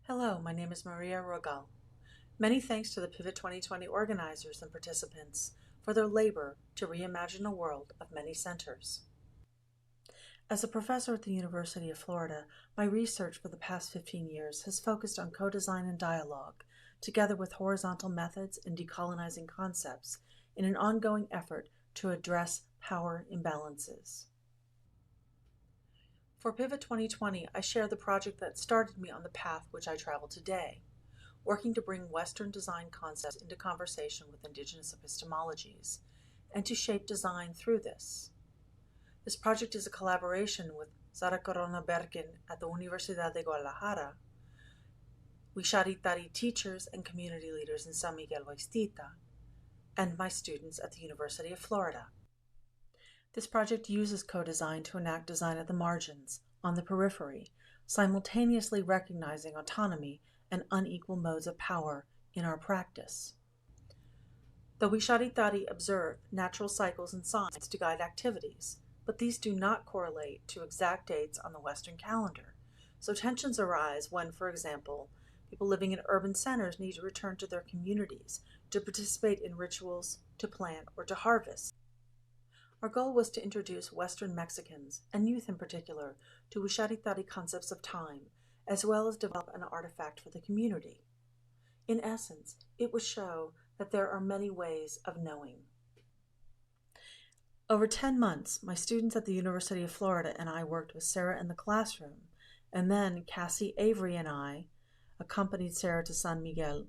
Hello, my name is María Rogal. Many thanks to the Pivot 2020 organizers and participants for their labor to reimagine a world of many centers. As a professor at the University of Florida, my research for the past 15 years has focused on co-design and dialogue, together with horizontal methods and decolonizing concepts, in an ongoing effort to address power imbalances. For Pivot 2020, I share the project that started me on the path which I travel today, working to bring Western design concepts into conversation with indigenous epistemologies, and to shape design through this. This project is a collaboration with Sara Corona Bergen at the Universidad de Guadalajara, Wixárika teachers and community leaders in San Miguel Wixárika, and my students at the University of Florida. This project uses co-design to enact design at the margins, on the periphery, simultaneously recognizing autonomy and unequal modes of power in our practice. The Wixárika observe natural cycles and signs to guide activities, but these do not correlate to exact dates on the Western calendar. So tensions arise when, for example, people living in urban centers need to return to their communities to participate in rituals, to plant, or to harvest. Our goal was to introduce Western Mexicans, and youth in particular, to Wixárika concepts of time, as well as develop an artifact for the community. In essence, it would show that there are many ways of knowing. Over 10 months, my students at the University of Florida and I worked with Sarah in the classroom, and then Cassie, Avery, and I accompanied Sarah to San Miguel.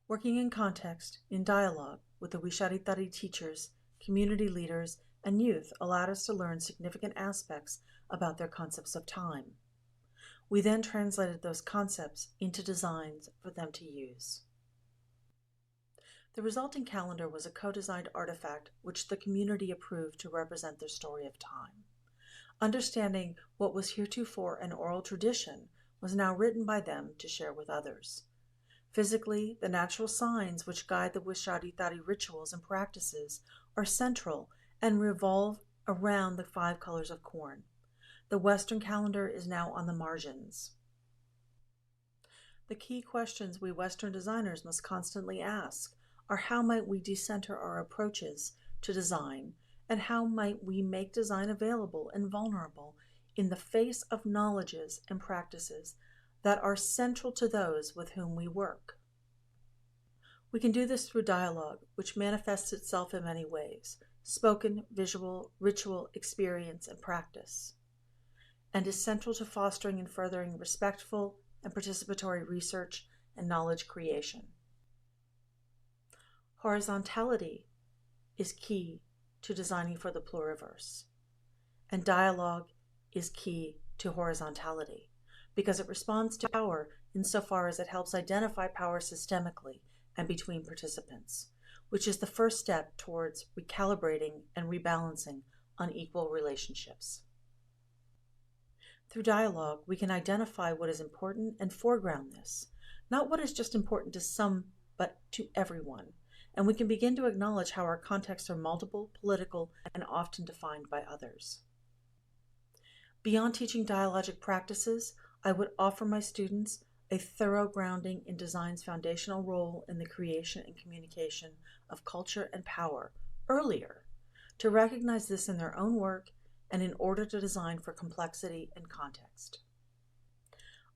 Working in context, in dialogue with the Wixárika teachers, community leaders, and youth allowed us to learn significant aspects about their concepts of time. We then translated those concepts into designs for them to use. The resulting calendar was a co-designed artifact which the community approved to represent their story of time. Understanding what was heretofore an oral tradition was now written by them to share with others. Physically, the natural signs which guide the Wixárika rituals and practices are central and revolve around the 5 colors of corn. The Western calendar is now on the margins. The key questions we Western designers must constantly ask are how might we decenter our approaches to design, and how might we make design available and vulnerable in the face of knowledges and practices that are central to those with whom we work. We can do this through dialogue, which manifests itself in many ways: spoken, visual, ritual, experience, and practice, and is central to fostering and furthering respectful and participatory research and knowledge creation. Horizontality is key to designing for the pluriverse, and dialogue is key to horizontality, because it responds to power insofar as it helps identify power systemically and between participants, which is the first step towards recalibrating and rebalancing unequal relationships. Through dialogue, we can identify what is important and foreground this, not what is just important to some, but to everyone, and we can begin to acknowledge how our contexts are multiple, political, and often defined by others. Beyond teaching dialogic practices, I would offer my students a thorough grounding in design's foundational role in the creation and communication of culture and power earlier, to recognize this in their own work and in order to design for complexity and context.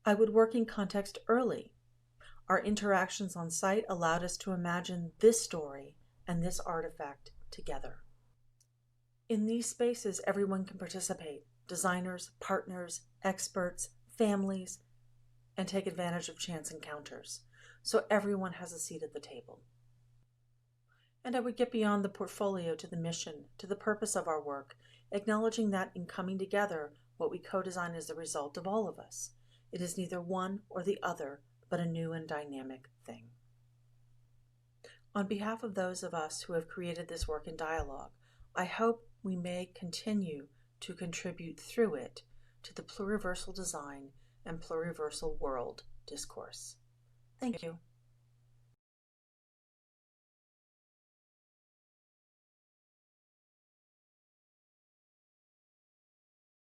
I would work in context early. Our interactions on site allowed us to imagine this story and this artifact together. In these spaces, everyone can participate: designers, partners, experts, families, and take advantage of chance encounters, so everyone has a seat at the table. And I would get beyond the portfolio to the mission, to the purpose of our work, acknowledging that in coming together, what we co-design is the result of all of us. It is neither one or the other, but a new and dynamic thing. On behalf of those of us who have created this work in dialogue, I hope we may continue to contribute through it to the pluriversal design and pluriversal world discourse. Thank you.